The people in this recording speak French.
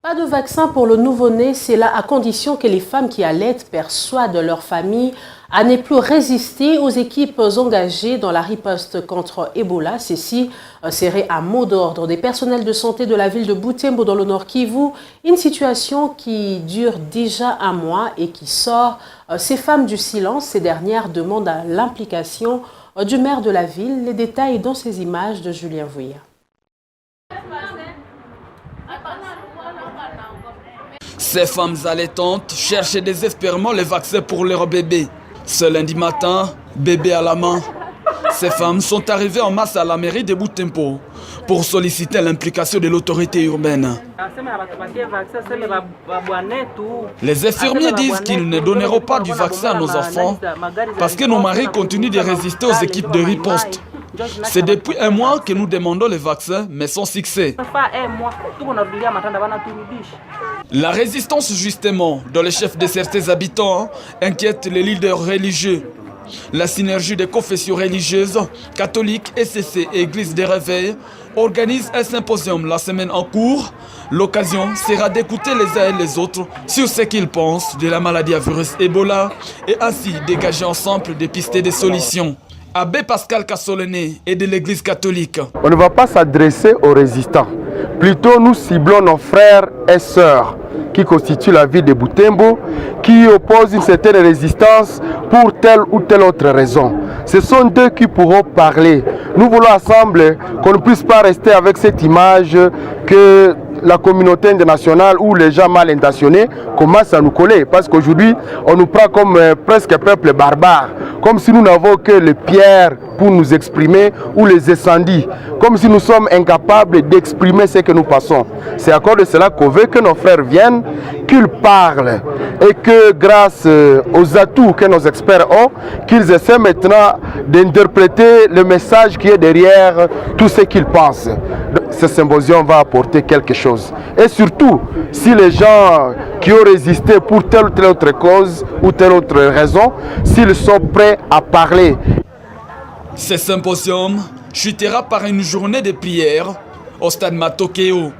Pas de vaccin pour le nouveau-né, c'est là à condition que les femmes qui allaitent persuadent leur famille à ne plus résister aux équipes engagées dans la riposte contre Ebola. Ceci serait un mot d'ordre des personnels de santé de la ville de Butembo dans le Nord Kivu, une situation qui dure déjà un mois et qui sort ces femmes du silence. Ces dernières demandent l'implication du maire de la ville. Les détails dans ces images de Julien Vouillat. Ces femmes allaitantes cherchent désespérément les vaccins pour leurs bébés. Ce lundi matin, bébé à la main, ces femmes sont arrivées en masse à la mairie de Butembo pour solliciter l'implication de l'autorité urbaine. Les infirmiers disent qu'ils ne donneront pas du vaccin à nos enfants parce que nos maris continuent de résister aux équipes de riposte. C'est depuis un mois que nous demandons les vaccins, mais sans succès. La résistance, justement, dans les chefs de certains habitants, inquiète les leaders religieux. La synergie des confessions religieuses, catholiques, SCC et Église des Réveils organise un symposium la semaine en cours. L'occasion sera d'écouter les uns et les autres sur ce qu'ils pensent de la maladie à virus Ebola et ainsi dégager ensemble des pistes et des solutions. Abbé Pascal Kassolené est de l'Église catholique. On ne va pas s'adresser aux résistants. Plutôt, nous ciblons nos frères et sœurs qui constituent la ville de Butembo, qui opposent une certaine résistance pour telle ou telle autre raison. Ce sont d'eux qui pourront parler. Nous voulons ensemble qu'on ne puisse pas rester avec cette image que la communauté internationale ou les gens mal intentionnés commencent à nous coller. Parce qu'aujourd'hui, on nous prend comme presque peuple barbare. Comme si nous n'avons que les pierres pour nous exprimer ou les incendies. Comme si nous sommes incapables d'exprimer ce que nous passons. C'est à cause de cela qu'on veut que nos frères viennent, qu'ils parlent. Et que grâce aux atouts que nos experts ont, qu'ils essaient maintenant d'interpréter le message qui est derrière tout ce qu'ils pensent. Ce symposium va apporter quelque chose. Et surtout, si les gens qui ont résisté pour telle ou telle autre cause ou telle autre raison, s'ils sont prêts à parler. Ce symposium chutera par une journée de prière au stade Matokeo.